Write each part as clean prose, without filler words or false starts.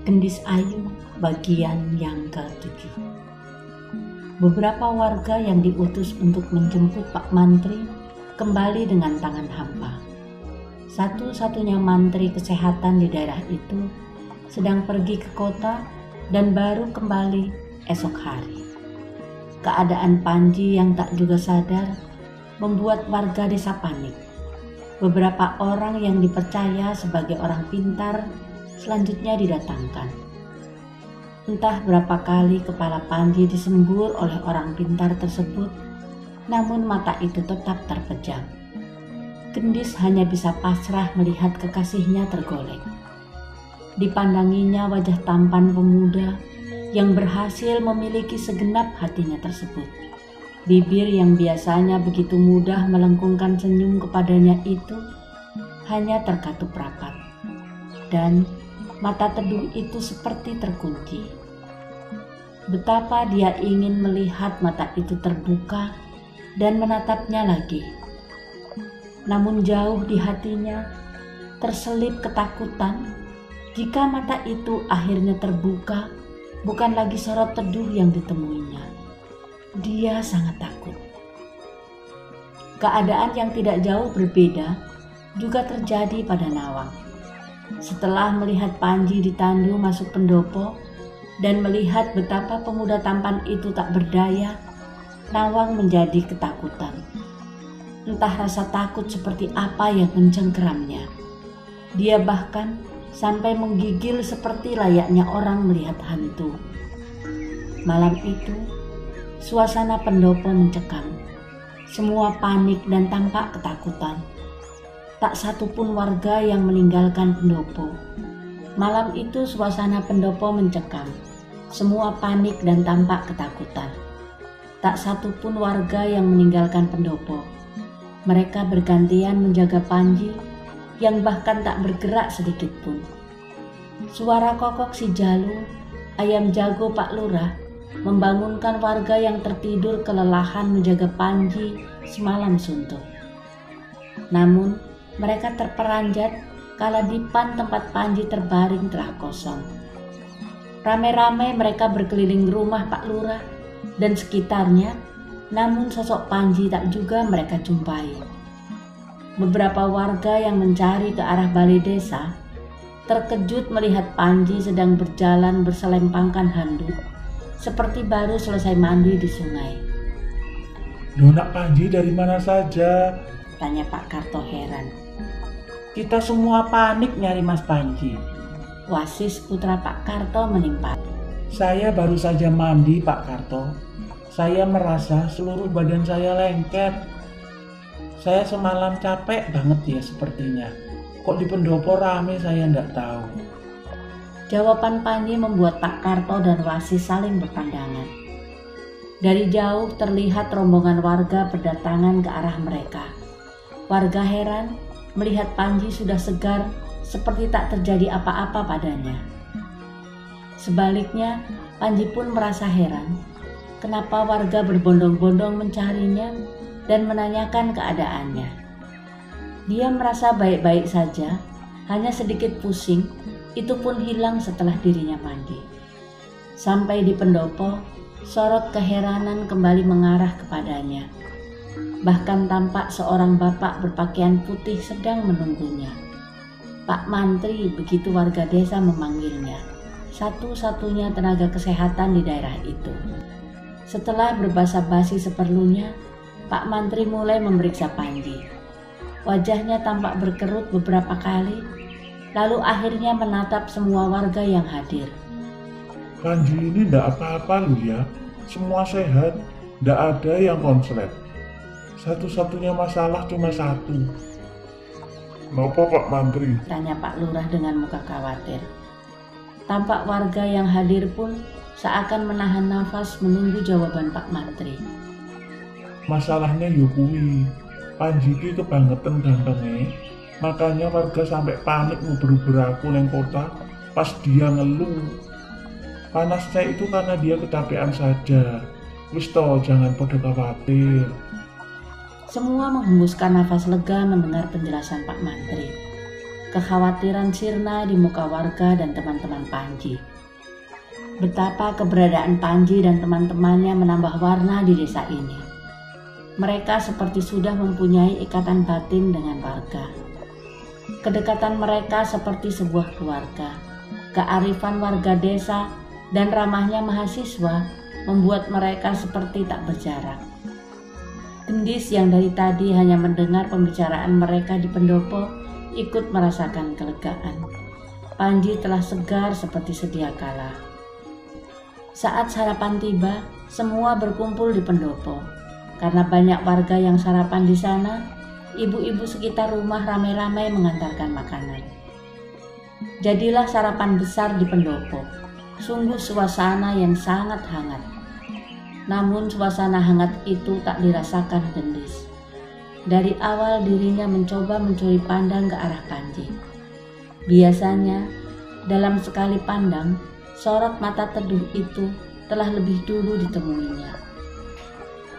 Gendis Ayu bagian yang ke-7. Beberapa warga yang diutus untuk menjemput Pak Mantri kembali dengan tangan hampa. Satu-satunya mantri kesehatan di daerah itu sedang pergi ke kota dan baru kembali esok hari. Keadaan Panji yang tak juga sadar membuat warga desa panik. Beberapa orang yang dipercaya sebagai orang pintar selanjutnya didatangkan. Entah berapa kali kepala Panji disembur oleh orang pintar tersebut, namun mata itu tetap terpejam. Gendis hanya bisa pasrah melihat kekasihnya tergolek. Dipandanginya wajah tampan pemuda yang berhasil memiliki segenap hatinya tersebut. Bibir yang biasanya begitu mudah melengkungkan senyum kepadanya itu hanya terkatup rapat, dan mata teduh itu seperti terkunci. Betapa dia ingin melihat mata itu terbuka dan menatapnya lagi. Namun jauh di hatinya terselip ketakutan jika mata itu akhirnya terbuka, bukan lagi sorot teduh yang ditemuinya. Dia sangat takut. Keadaan yang tidak jauh berbeda juga terjadi pada Nawang. Setelah melihat Panji ditandu masuk pendopo dan melihat betapa pemuda tampan itu tak berdaya, Nawang menjadi ketakutan. Entah rasa takut seperti apa yang mencengkeramnya. Dia bahkan sampai menggigil seperti layaknya orang melihat hantu. Malam itu, suasana pendopo mencekam. Semua panik dan tampak ketakutan. Tak satu pun warga yang meninggalkan pendopo. Malam itu suasana pendopo mencekam. Semua panik dan tampak ketakutan. Tak satu pun warga yang meninggalkan pendopo. Mereka bergantian menjaga Panji yang bahkan tak bergerak sedikit pun. Suara kokok si Jalu, ayam jago Pak Lurah, membangunkan warga yang tertidur kelelahan menjaga Panji semalam suntuk. Namun mereka terperanjat kala dipan tempat Panji terbaring telah kosong. Rame-rame mereka berkeliling rumah Pak Lurah dan sekitarnya, namun sosok Panji tak juga mereka jumpai. Beberapa warga yang mencari ke arah balai desa terkejut melihat Panji sedang berjalan berselempangkan handuk, seperti baru selesai mandi di sungai. Nona Panji dari mana saja? Tanya Pak Karto heran. Kita semua panik nyari Mas Panji. Wasis putra Pak Karto menimpa. Saya baru saja mandi, Pak Karto. Saya merasa seluruh badan saya lengket. Saya semalam capek banget ya sepertinya. Kok di pendopo rame saya ndak tahu. Jawaban Panji membuat Pak Karto dan Wasis saling berpandangan. Dari jauh terlihat rombongan warga berdatangan ke arah mereka. Warga heran melihat Panji sudah segar seperti tak terjadi apa-apa padanya. Sebaliknya, Panji pun merasa heran kenapa warga berbondong-bondong mencarinya dan menanyakan keadaannya. Dia merasa baik-baik saja, hanya sedikit pusing, itu pun hilang setelah dirinya mandi. Sampai di pendopo, sorot keheranan kembali mengarah kepadanya. Bahkan tampak seorang bapak berpakaian putih sedang menunggunya. Pak Mantri, begitu warga desa memanggilnya, satu-satunya tenaga kesehatan di daerah itu. Setelah berbasa-basi seperlunya, Pak Mantri mulai memeriksa Panji. Wajahnya tampak berkerut beberapa kali, lalu akhirnya menatap semua warga yang hadir. Panji ini ndak apa-apa loh ya, semua sehat, ndak ada yang konslet. Satu-satunya masalah cuma satu. Kenapa Pak Mantri? Tanya Pak Lurah dengan muka khawatir. Tampak warga yang hadir pun seakan menahan nafas menunggu jawaban Pak Mantri. Masalahnya yukui, Panji ki kebangetan gantengnya, makanya warga sampai panik nguber-uber aku neng kota pas dia ngeluh. Panasnya itu karena dia kecapean saja. Wis toh, jangan pada khawatir. Semua menghembuskan nafas lega mendengar penjelasan Pak Mantri. Kekhawatiran sirna di muka warga dan teman-teman Panji. Betapa keberadaan Panji dan teman-temannya menambah warna di desa ini. Mereka seperti sudah mempunyai ikatan batin dengan warga. Kedekatan mereka seperti sebuah keluarga. Kearifan warga desa dan ramahnya mahasiswa membuat mereka seperti tak berjarak. Gendis yang dari tadi hanya mendengar pembicaraan mereka di pendopo ikut merasakan kelegaan. Panji telah segar seperti sedia kala. Saat sarapan tiba, semua berkumpul di pendopo. Karena banyak warga yang sarapan di sana, ibu-ibu sekitar rumah ramai-ramai mengantarkan makanan. Jadilah sarapan besar di pendopo. Sungguh suasana yang sangat hangat. Namun suasana hangat itu tak dirasakan Gendis. Dari awal dirinya mencoba mencuri pandang ke arah Panji. Biasanya, dalam sekali pandang, sorot mata teduh itu telah lebih dulu ditemuinya.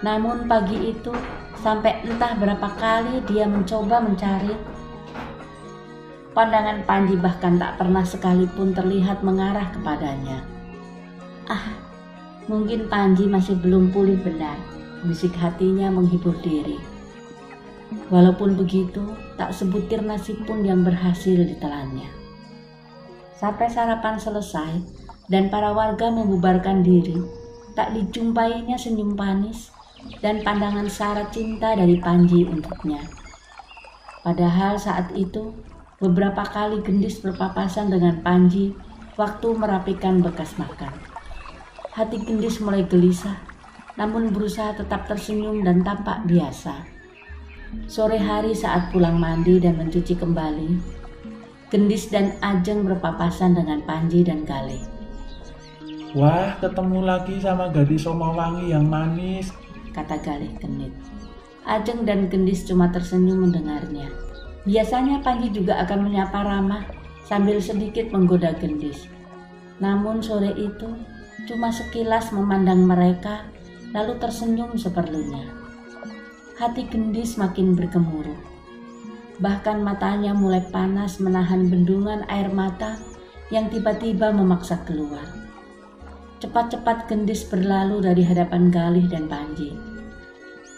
Namun pagi itu, sampai entah berapa kali dia mencoba mencari, pandangan Panji bahkan tak pernah sekalipun terlihat mengarah kepadanya. Mungkin Panji masih belum pulih benar, bisik hatinya menghibur diri. Walaupun begitu, tak sebutir nasi pun yang berhasil ditelannya. Sampai sarapan selesai dan para warga membubarkan diri, tak dijumpainya senyum manis dan pandangan syarat cinta dari Panji untuknya. Padahal saat itu, beberapa kali Gendis berpapasan dengan Panji waktu merapikan bekas makan. Hati Gendis mulai gelisah, namun berusaha tetap tersenyum dan tampak biasa. Sore hari saat pulang mandi dan mencuci kembali, Gendis dan Ajeng berpapasan dengan Panji dan Galih. Wah, ketemu lagi sama gadis Somawangi yang manis, kata Galih genit. Ajeng dan Gendis cuma tersenyum mendengarnya. Biasanya Panji juga akan menyapa ramah sambil sedikit menggoda Gendis. Namun sore itu cuma sekilas memandang mereka lalu tersenyum seperlunya. Hati Gendis makin bergemuruh. Bahkan matanya mulai panas menahan bendungan air mata yang tiba-tiba memaksa keluar. Cepat-cepat Gendis berlalu dari hadapan Galih dan Panji.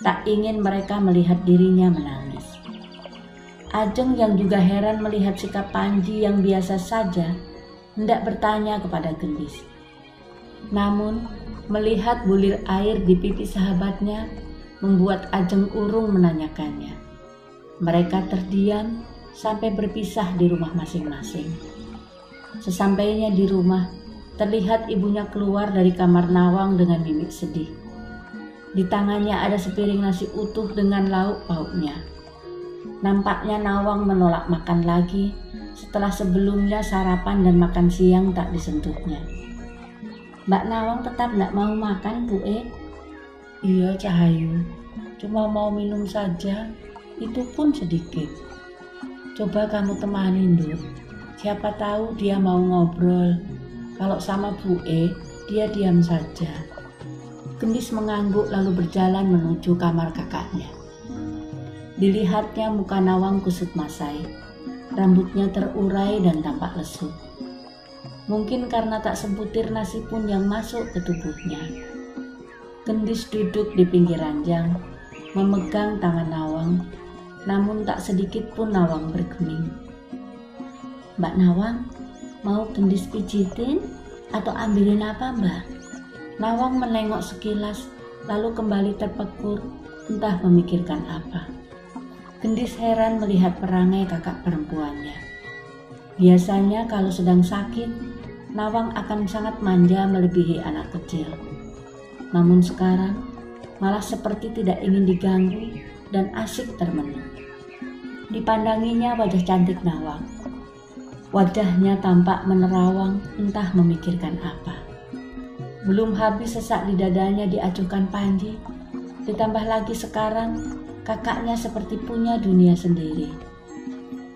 Tak ingin mereka melihat dirinya menangis. Ajeng yang juga heran melihat sikap Panji yang biasa saja, hendak bertanya kepada Gendis. Namun, melihat bulir air di pipi sahabatnya, membuat Ajeng urung menanyakannya. Mereka terdiam sampai berpisah di rumah masing-masing. Sesampainya di rumah, terlihat ibunya keluar dari kamar Nawang dengan mimik sedih. Di tangannya ada sepiring nasi utuh dengan lauk pauknya. Nampaknya Nawang menolak makan lagi setelah sebelumnya sarapan dan makan siang tak disentuhnya. Mbak Nawang tetap tidak mau makan, Bu E? Iya, Cahayu. Cuma mau minum saja, itu pun sedikit. Coba kamu temani, Ndut. Siapa tahu dia mau ngobrol. Kalau sama Bu E, dia diam saja. Gendis mengangguk lalu berjalan menuju kamar kakaknya. Dilihatnya muka Nawang kusut masai. Rambutnya terurai dan tampak lesu. Mungkin karena tak sebutir nasi pun yang masuk ke tubuhnya. Gendis duduk di pinggir ranjang, memegang tangan Nawang, namun tak sedikit pun Nawang bergeming. Mbak Nawang, mau Gendis pijitin atau ambilin apa, Mbak? Nawang menengok sekilas, lalu kembali terpekur, entah memikirkan apa. Gendis heran melihat perangai kakak perempuannya. Biasanya kalau sedang sakit, Nawang akan sangat manja melebihi anak kecil. Namun sekarang malah seperti tidak ingin diganggu dan asyik termenung. Dipandanginya wajah cantik Nawang. Wajahnya tampak menerawang entah memikirkan apa. Belum habis sesak di dadanya diacuhkan Panji, ditambah lagi sekarang kakaknya seperti punya dunia sendiri.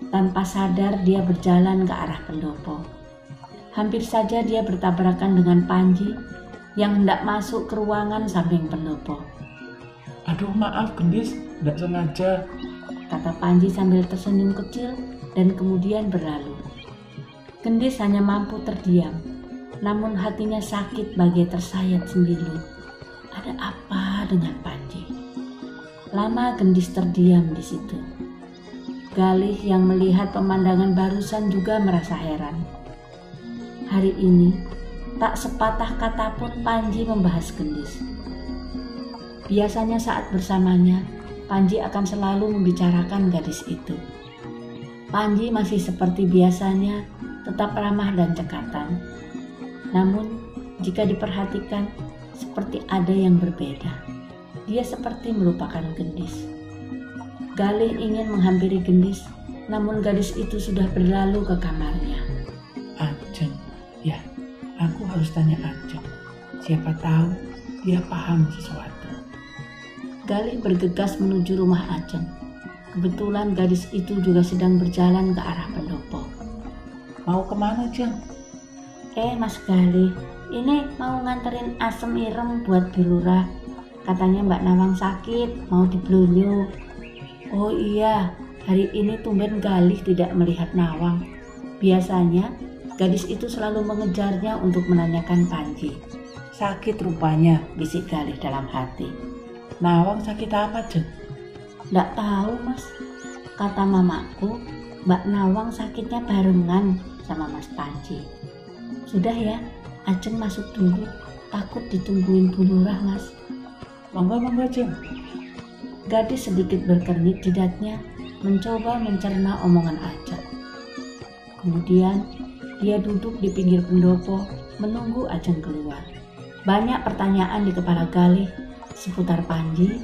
Tanpa sadar dia berjalan ke arah pendopo. Hampir saja dia bertabrakan dengan Panji yang hendak masuk ke ruangan samping pendopo. Aduh maaf Gendis, tidak sengaja, kata Panji sambil tersenyum kecil dan kemudian berlalu. Gendis hanya mampu terdiam, namun hatinya sakit bagai tersayat sembilu. Ada apa dengan Panji? Lama Gendis terdiam di situ. Galih yang melihat pemandangan barusan juga merasa heran. Hari ini tak sepatah kata pun Panji membahas Gendis. Biasanya saat bersamanya, Panji akan selalu membicarakan gadis itu. Panji masih seperti biasanya, tetap ramah dan cekatan. Namun, jika diperhatikan, seperti ada yang berbeda. Dia seperti melupakan Gendis. Galih ingin menghampiri Gendis, namun gadis itu sudah berlalu ke kamarnya. Ajeng, ya, aku harus tanya Ajeng. Siapa tahu dia paham sesuatu. Galih bergegas menuju rumah Ajeng. Kebetulan gadis itu juga sedang berjalan ke arah pendopo. Mau kemana, Jeng? Mas Galih, ini mau nganterin asem irem buat Bilura. Katanya Mbak Nawang sakit, mau diblonyo. Oh iya, hari ini tumben Galih tidak melihat Nawang. Biasanya gadis itu selalu mengejarnya untuk menanyakan Panji. Sakit rupanya, Bisik Galih dalam hati. Nawang sakit apa, Jeng? Nggak tahu Mas, kata mamaku Mbak Nawang sakitnya barengan sama Mas Panji. Sudah ya, Ajeng masuk dulu, takut ditungguin Bu Lurah Mas. Monggo Jeng. Gadis sedikit berkernyit jidatnya, mencoba mencerna omongan Ajeng. Kemudian dia duduk di pinggir pendopo menunggu Ajeng keluar. Banyak pertanyaan di kepala Galih seputar Panji,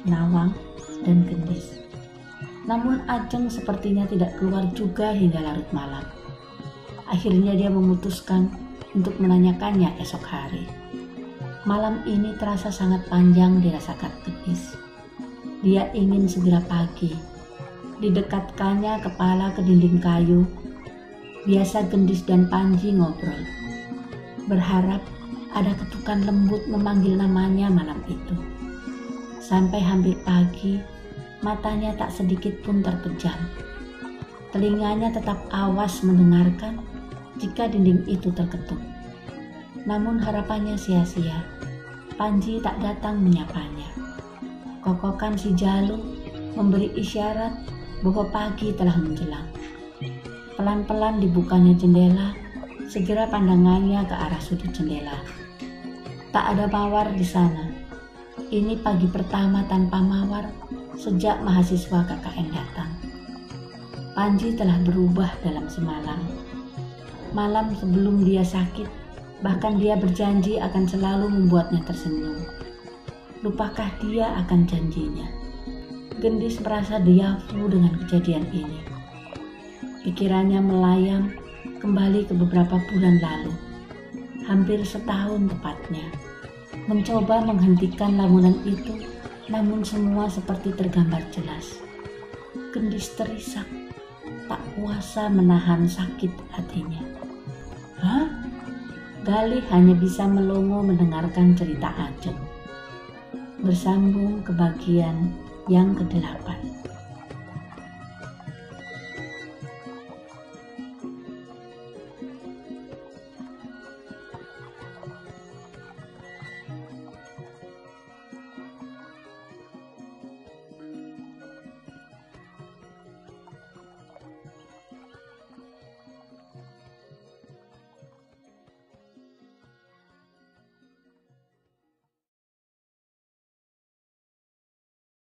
Nawang, dan Gendis. Namun Ajeng sepertinya tidak keluar juga hingga larut malam. Akhirnya dia memutuskan untuk menanyakannya esok hari. Malam ini terasa sangat panjang dirasakan Gendis. Dia ingin segera pagi. Didekatkannya kepala ke dinding kayu. Biasa Gendis dan Panji ngobrol. Berharap ada ketukan lembut memanggil namanya malam itu. Sampai hampir pagi, matanya tak sedikit pun terpejam. Telinganya tetap awas mendengarkan jika dinding itu terketuk. Namun harapannya sia-sia. Panji tak datang menyapanya. Kokokan si Jalung memberi isyarat bahwa pagi telah menjelang. Pelan-pelan dibukanya jendela, segera pandangannya ke arah sudut jendela. Tak ada mawar di sana. Ini pagi pertama tanpa mawar sejak mahasiswa KKN datang. Panji telah berubah dalam semalam. Malam sebelum dia sakit, bahkan dia berjanji akan selalu membuatnya tersenyum. Lupakah dia akan janjinya? Gendis merasa diafu dengan kejadian ini. Pikirannya melayang kembali ke beberapa bulan lalu, hampir setahun tepatnya. Mencoba menghentikan lamunan itu, namun semua seperti tergambar jelas. Gendis terisak, tak kuasa menahan sakit hatinya. Hah? Galih hanya bisa melongo mendengarkan cerita Ajeng. Bersambung ke bagian yang ke-8.